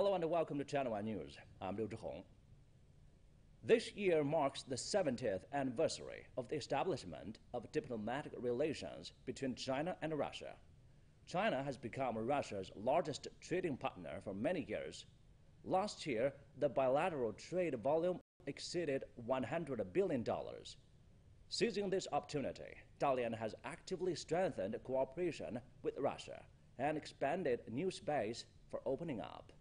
Hello and welcome to Channel One News. I'm Liu Zhihong. This year marks the 70th anniversary of the establishment of diplomatic relations between China and Russia. China has become Russia's largest trading partner for many years. Last year, the bilateral trade volume exceeded $100 billion. Seizing this opportunity, Dalian has actively strengthened cooperation with Russia and expanded new space for opening up.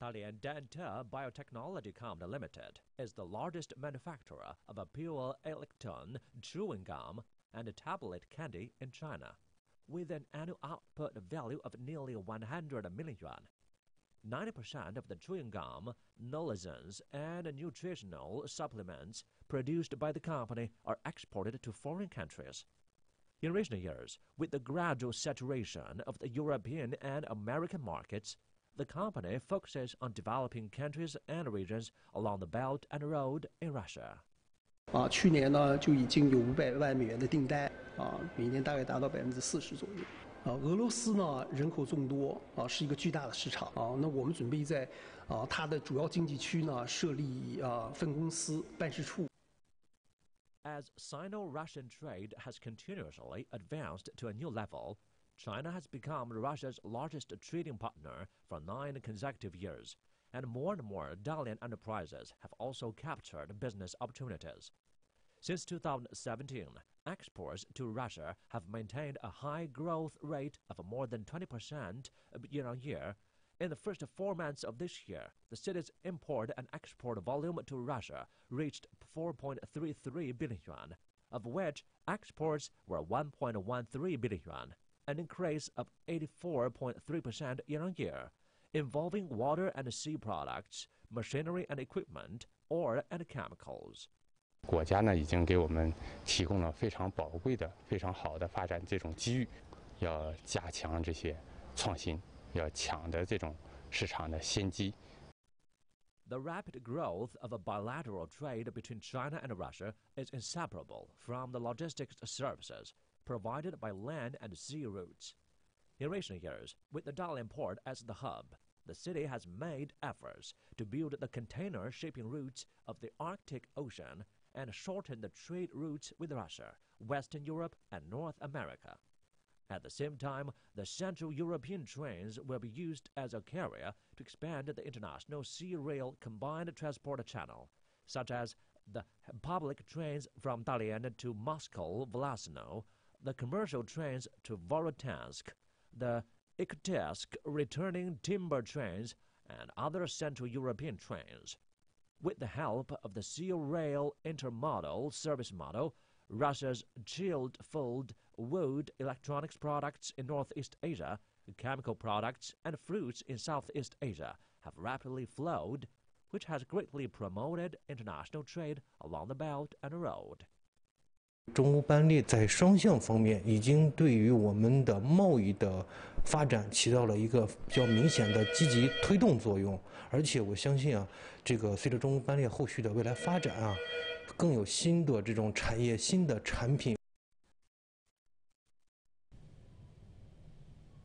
Dalian Biotechnology Company Limited is the largest manufacturer of a pure electron chewing gum and tablet candy in China, with an annual output value of nearly 100 million yuan. 90% of the chewing gum, nolozins, and nutritional supplements produced by the company are exported to foreign countries. In recent years, with the gradual saturation of the European and American markets, the company focuses on developing countries and regions along the Belt and Road in Russia. 去年呢就已经有500万美元的订单，每年大概达到40%左右。俄罗斯呢人口众多，是一个巨大的市场。那我们准备在它的主要经济区呢设立分公司、办事处。 As Sino-Russian trade has continuously advanced to a new level, China has become Russia's largest trading partner for 9 consecutive years, and more Dalian enterprises have also captured business opportunities. Since 2017, exports to Russia have maintained a high growth rate of more than 20% year-on-year. In the first 4 months of this year, the city's import and export volume to Russia reached 4.33 billion yuan, of which exports were 1.13 billion yuan, an increase of 84.3% year-on-year, involving water and sea products, machinery and equipment, ore and chemicals. 国家呢已经给我们提供了非常宝贵的、非常好的发展这种机遇，要加强这些创新，要抢得这种市场的先机。 The rapid growth of a bilateral trade between China and Russia is inseparable from the logistics services provided by land and sea routes. In recent years, with the Dalian port as the hub, the city has made efforts to build the container shipping routes of the Arctic Ocean and shorten the trade routes with Russia, Western Europe, and North America. At the same time, the Central European trains will be used as a carrier to expand the international sea-rail combined transport channel, such as the public trains from Dalian to Moscow Vlasino, the commercial trains to Vorotansk, the Irkutsk returning timber trains, and other Central European trains. With the help of the sea-rail intermodal service model, Russia's chilled food, wood, electronics products in Northeast Asia, chemical products, and fruits in Southeast Asia have rapidly flowed, which has greatly promoted international trade along the Belt and Road. 中欧班列在双向方面已经对于我们的贸易的发展起到了一个比较明显的积极推动作用，而且我相信这个随着中欧班列后续的未来发展更有新的这种产业、新的产品。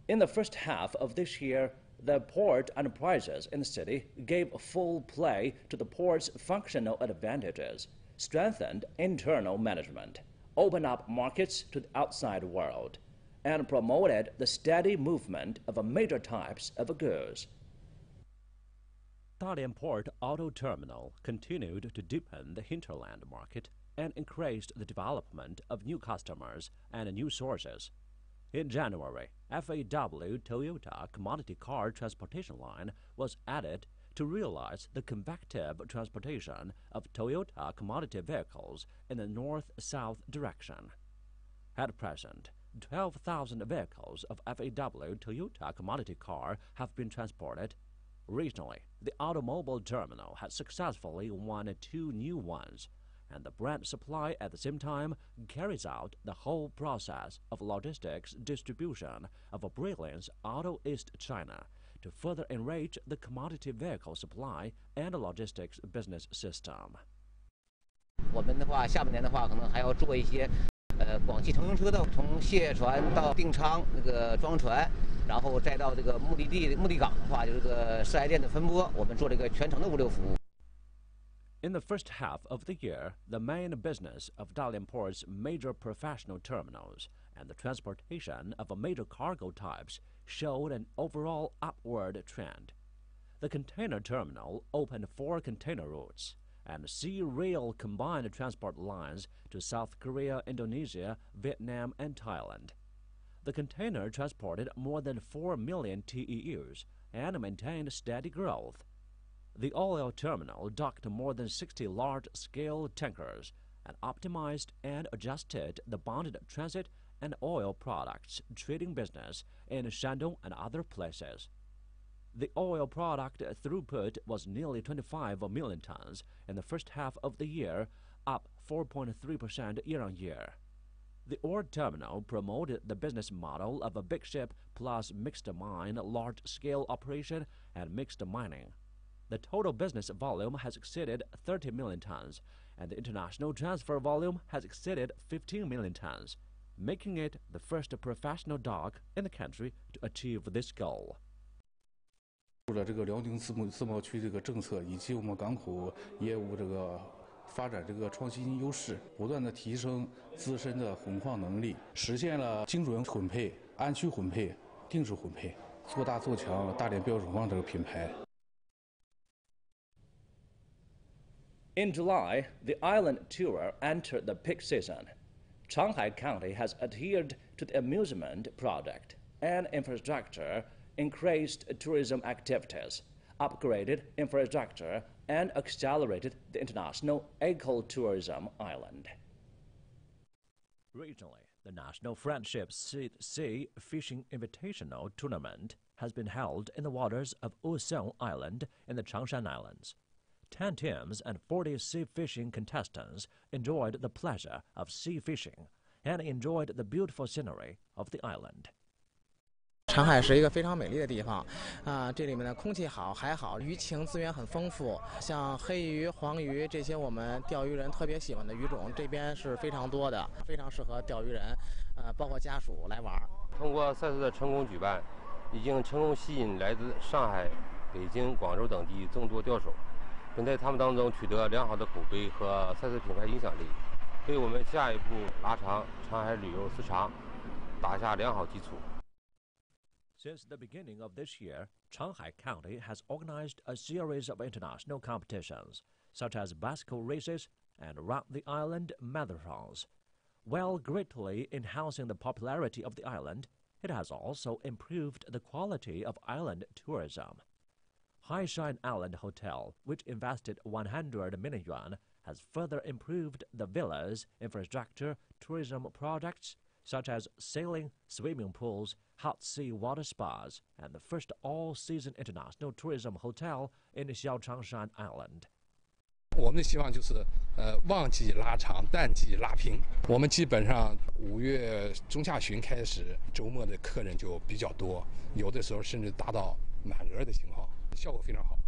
In the first half of this year, the port enterprises in the city gave full play to the port's functional advantages, strengthened internal management, opened up markets to the outside world, and promoted the steady movement of major types of goods. Dalian Port Auto Terminal continued to deepen the hinterland market and increased the development of new customers and new sources. In January, FAW Toyota Commodity Car Transportation Line was added to realize the convective transportation of Toyota commodity vehicles in the north-south direction. At present, 12,000 vehicles of FAW Toyota commodity car have been transported. Regionally, the automobile terminal has successfully won 2 new ones, and the brand supply at the same time carries out the whole process of logistics distribution of Brilliance Auto East China to further enrich the commodity vehicle supply and logistics business system. 我们的话，下半年的话，可能还要做一些广汽乘用车的从卸船到订舱那个装船，然后再到这个目的港的话，就是这个四 S 店的分拨，我们做这个全程的物流服务。 In the first half of the year, the main business of Dalian Port's major professional terminals and the transportation of major cargo types showed an overall upward trend. The container terminal opened 4 container routes and sea-rail combined transport lines to South Korea, Indonesia, Vietnam, and Thailand. The container transported more than 4 million TEUs and maintained steady growth. The oil terminal docked more than 60 large-scale tankers and optimized and adjusted the bonded transit and oil products trading business in Shandong and other places. The oil product throughput was nearly 25 million tons in the first half of the year, up 4.3% year-on-year. The ore terminal promoted the business model of a big ship plus mixed mine, large-scale operation, and mixed mining. The total business volume has exceeded 30 million tons, and the international transfer volume has exceeded 15 million tons, making it the first professional dock in the country to achieve this goal. 除了这个辽宁自贸区这个政策，以及我们港口业务这个发展这个创新优势，不断的提升自身的混矿能力，实现了精准混配、安区混配、定制混配，做大做强大连标准矿这个品牌。 In July, the island tour entered the peak season. Shanghai County has adhered to the amusement product and infrastructure, increased tourism activities, upgraded infrastructure, and accelerated the international ecotourism island. Regionally, the National Friendship Sea Fishing Invitational Tournament has been held in the waters of Wusong Island in the Changshan Islands. 10 teams and 40 sea fishing contestants enjoyed the pleasure of sea fishing and enjoyed the beautiful scenery of the island. 长海是一个非常美丽的地方，这里面的空气好，海好，鱼禽资源很丰富，像黑鱼、黄鱼这些我们钓鱼人特别喜欢的鱼种，这边是非常多的，非常适合钓鱼人，包括家属来玩。通过赛事的成功举办，已经成功吸引来自上海、北京、广州等地众多钓手。 并在他们当中取得良好的口碑和赛事品牌影响力，为我们下一步拉长长海旅游时长打下良好基础。 Since the beginning of this year, Shanghai County has organized a series of international competitions, such as bicycle races and round-the-island marathons. While greatly enhancing the popularity of the island, it has also improved the quality of island tourism. Haishine Island Hotel, which invested 100 million yuan, has further improved the villas, infrastructure, tourism projects, such as sailing, swimming pools, hot sea water spas, and the first all-season international tourism hotel in Xiaochangshan Island. 我们的希望就是，旺季拉长，淡季拉平。我们基本上5月中下旬开始，周末的客人就比较多，有的时候甚至达到满额的情况。 效果非常好。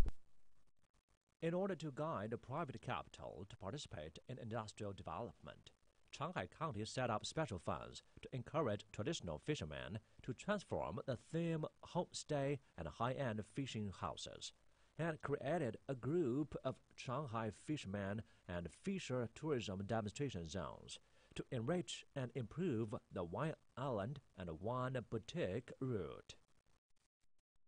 In order to guide private capital to participate in industrial development, Shanghai County set up special funds to encourage traditional fishermen to transform the theme homestay and high-end fishing houses, and created a group of Shanghai fishermen and fisher tourism demonstration zones to enrich and improve the One Island and One Boutique route.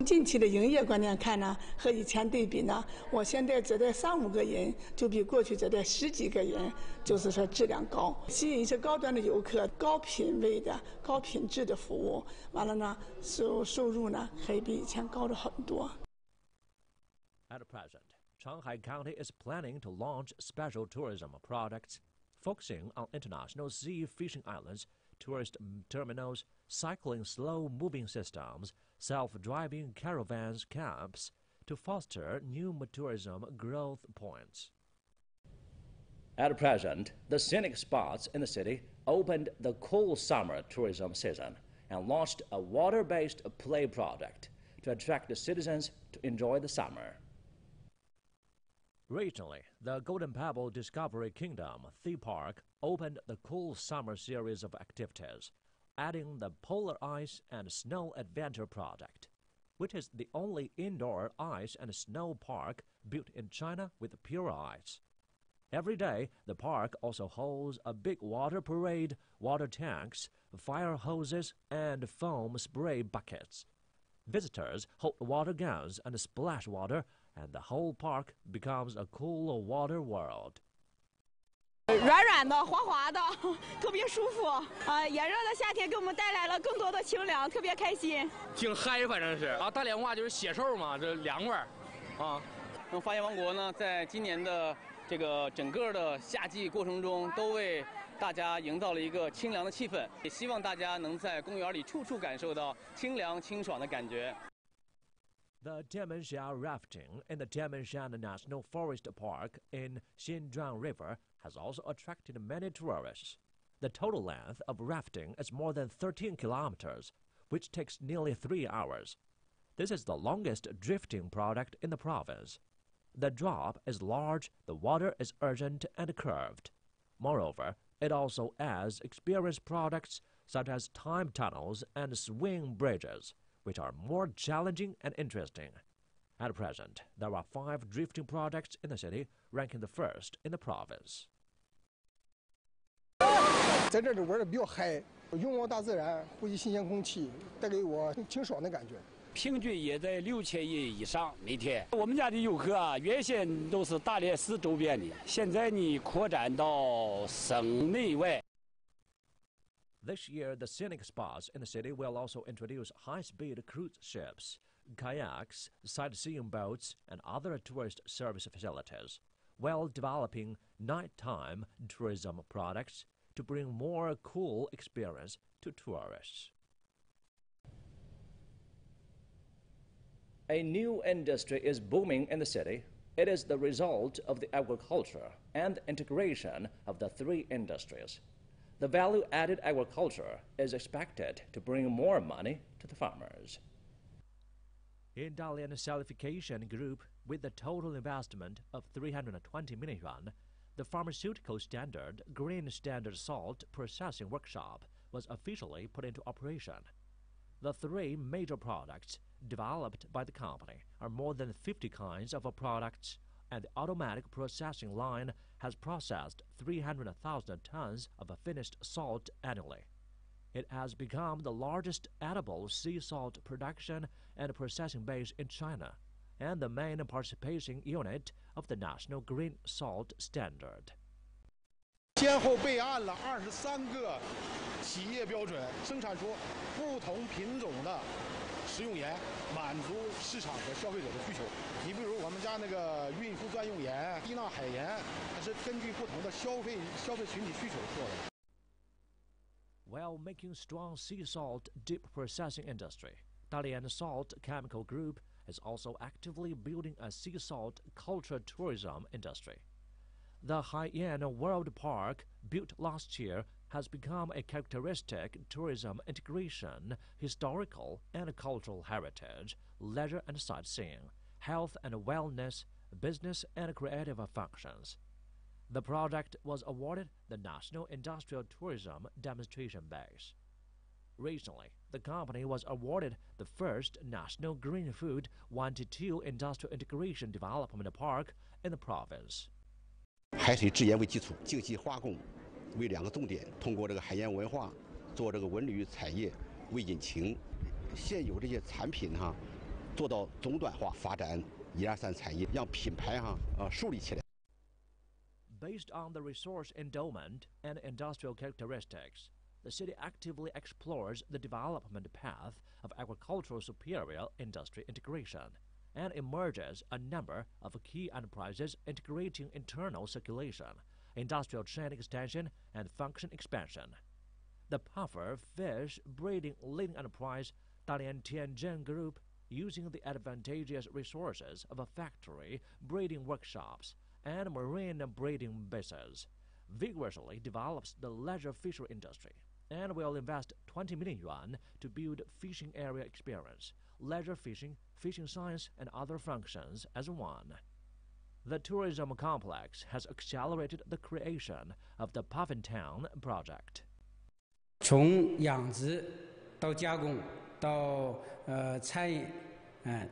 近期的营业观念看呢，和以前对比呢，我现在接待3、5个人，就比过去接待10几个人，就是说质量高，吸引一些高端的游客、高品位的、高品质的服务。完了呢，收入呢还比以前高了很多。At present, Shanghai County is planning to launch special tourism products focusing on international sea fishing islands, tourist terminals, cycling slow-moving systems, self-driving caravans camps to foster new tourism growth points. At present, the scenic spots in the city opened the cool summer tourism season and launched a water-based play product to attract the citizens to enjoy the summer. Regionally, the Golden Pebble Discovery Kingdom theme park opened the Cool Summer series of activities, adding the Polar Ice and Snow Adventure Project, which is the only indoor ice and snow park built in China with pure ice. Every day, the park also holds a big water parade, water tanks, fire hoses, and foam spray buckets. Visitors hold water guns and splash water, and the whole park becomes a cool water world. 软软的、滑滑的，特别舒服啊！炎热的夏天给我们带来了更多的清凉，特别开心。挺嗨，反正是啊，大连话就是写寿嘛，这凉快啊。那么发现王国呢，在今年的这个整个的夏季过程中，都为大家营造了一个清凉的气氛，也希望大家能在公园里处处感受到清凉清爽的感觉。 The Dianshan rafting in the Dianshan National Forest Park in Xinjiang River has also attracted many tourists. The total length of rafting is more than 13 kilometers, which takes nearly 3 hours. This is the longest drifting product in the province. The drop is large, the water is urgent and curved. Moreover, it also adds experienced products such as time tunnels and swing bridges, which are more challenging and interesting. At present, there are 5 drifting projects in the city, ranking the first in the province. 在这里玩的比较嗨，拥抱大自然，呼吸新鲜空气，带给我清爽的感觉。平均也在6000人以上每天。我们家的游客啊，原先都是大连市周边的，现在呢扩展到省内外。 This year, the scenic spots in the city will also introduce high-speed cruise ships, kayaks, sightseeing boats, and other tourist service facilities, while developing nighttime tourism products to bring more cool experience to tourists. A new industry is booming in the city. It is the result of the agriculture and the integration of the 3 industries. The value-added agriculture is expected to bring more money to the farmers. In Dalian Salification Group, with a total investment of 320 million yuan, the pharmaceutical standard Green Standard Salt Processing Workshop was officially put into operation. The 3 major products developed by the company are more than 50 kinds of products, and the automatic processing line has processed 300,000 tons of finished salt annually. It has become the largest edible sea salt production and processing base in China, and the main participating unit of the National Green Salt Standard. 先后备案了23个企业标准，生产出不同品种的食用盐，满足市场和消费者的需求。你比如我们家那个孕妇专用盐、低钠海盐，它是根据不同的消费群体需求做的。 While making strong sea salt deep processing industry, Dalian Salt Chemical Group is also actively building a sea salt culture tourism industry. The Haiyan World Park, built last year, has become a characteristic tourism integration, historical and cultural heritage, leisure and sightseeing, health and wellness, business and creative functions. The project was awarded the National Industrial Tourism Demonstration Base. Recently, the company was awarded the first National Green Food 1-2 Industrial Integration Development Park in the province. 海水制盐为基础，精细化工为2个重点，通过这个海盐文化做这个文旅产业为引擎，现有这些产品做到终端化发展1、2、3产业，让品牌树立起来。 Based on the resource endowment and industrial characteristics, the city actively explores the development path of agricultural superior industry integration and emerges a number of key enterprises integrating internal circulation, industrial chain extension, and function expansion. The puffer fish breeding leading enterprise Dalian Tianjin Group, using the advantageous resources of a factory, breeding workshops, and marine breeding bases, vigorously develops the leisure fishery industry and will invest 20 million yuan to build fishing area experience, leisure fishing, fishing science, and other functions as one. The tourism complex has accelerated the creation of the Puffin Town project. 从养殖到加工到餐饮，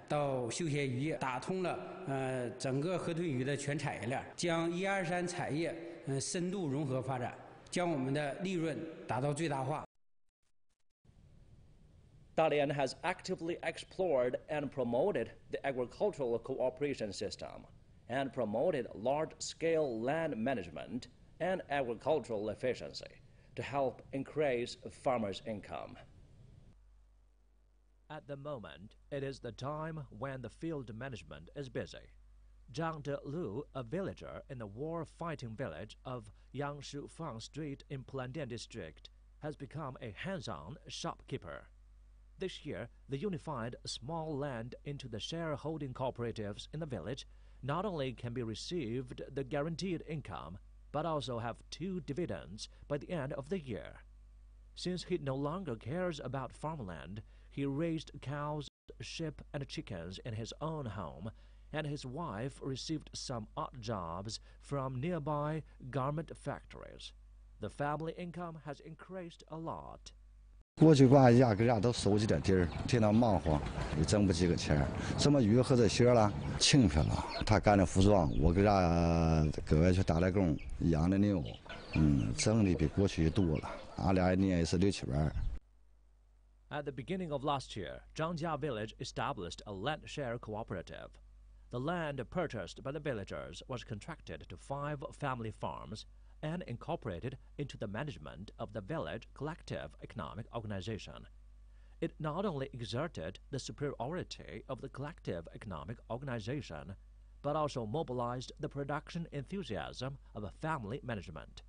到休闲渔业，打通了整个河豚鱼的全产业链，将1、2、3产业深度融合发展，将我们的利润达到最大化。Dalian has actively explored and promoted the agricultural cooperation system and promoted large-scale land management and agricultural efficiency to help increase farmers' income. At the moment, it is the time when the field management is busy. Zhang De Lu, a villager in the war-fighting village of Yangshu-Fang Street in Plandian District, has become a hands-on shopkeeper. This year, the unified small land into the shareholding cooperatives in the village not only can be received the guaranteed income, but also have 2 dividends by the end of the year. Since he no longer cares about farmland, he raised cows, sheep, and chickens in his own home, and his wife received some odd jobs from nearby garment factories. The family income has increased a lot. 过去吧，压根儿都收几点地儿，天天忙活，也挣不几个钱。什么鱼和这些了，轻飘了。他干的服装，我给搁外去打点工，养的牛，挣的比过去多了。俺俩一年也是6、7万。At the beginning of last year, Zhangjia Village established a land share cooperative. The land purchased by the villagers was contracted to 5 family farms and incorporated into the management of the village collective economic organization. It not only exerted the superiority of the collective economic organization, but also mobilized the production enthusiasm of family management.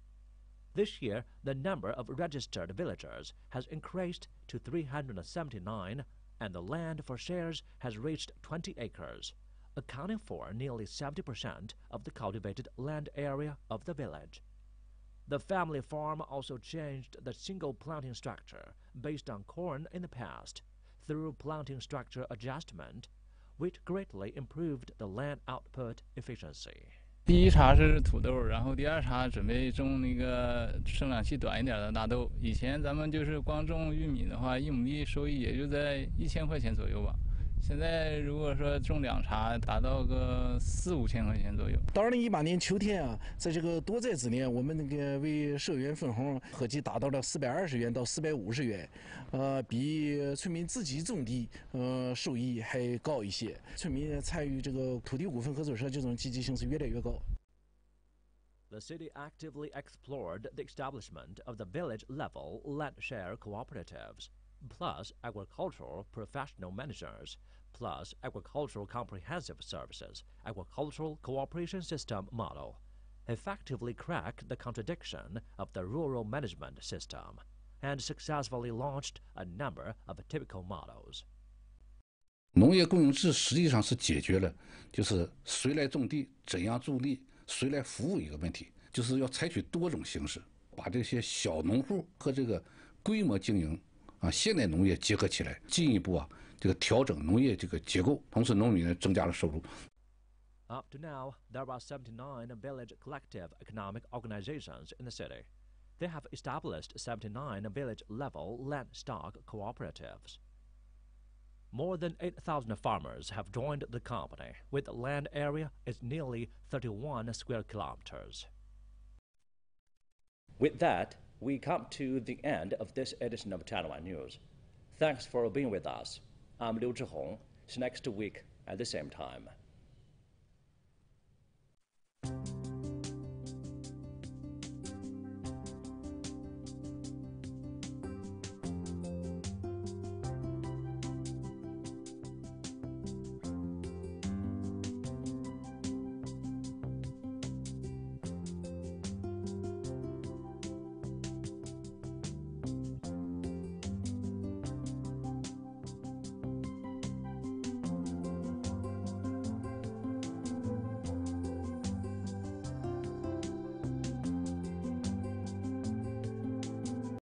This year, the number of registered villagers has increased to 379, and the land for shares has reached 20 acres, accounting for nearly 70% of the cultivated land area of the village. The family farm also changed the single planting structure based on corn in the past through planting structure adjustment, which greatly improved the land output efficiency. 第一茬是土豆，然后第2茬准备种那个生长期短一点的大豆。以前咱们就是光种玉米的话，1亩地收益也就在1000块钱左右吧。现在如果说种2茬，达到个4、5千块钱左右。到2018年秋天啊，在这个多灾之年，我们那个为社员分红合计达到了420元到450元，比村民自己种地收益还高一些。村民参与这个土地股份合作社这种积极性是越来越高。The city actively explored the establishment of the village-level land share cooperatives, plus agricultural professional managers, plus agricultural comprehensive services, agricultural cooperation system model, effectively cracked the contradiction of the rural management system, and successfully launched a number of typical models. 农业公有制实际上是解决了就是谁来种地、怎样种地、谁来服务一个问题，就是要采取多种形式，把这些小农户和这个规模经营现代农业结合起来，进一步这个调整农业这个结构，同时农民呢增加了收入。Up to now, there are 79 village collective economic organizations in the city. They have established 79 village-level land stock cooperatives. More than 8,000 farmers have joined the company, with the land area is nearly 31 square kilometers. With that, we come to the end of this edition of Taiwan News. Thanks for being with us. I'm Liu Zhihong. See you next week at the same time.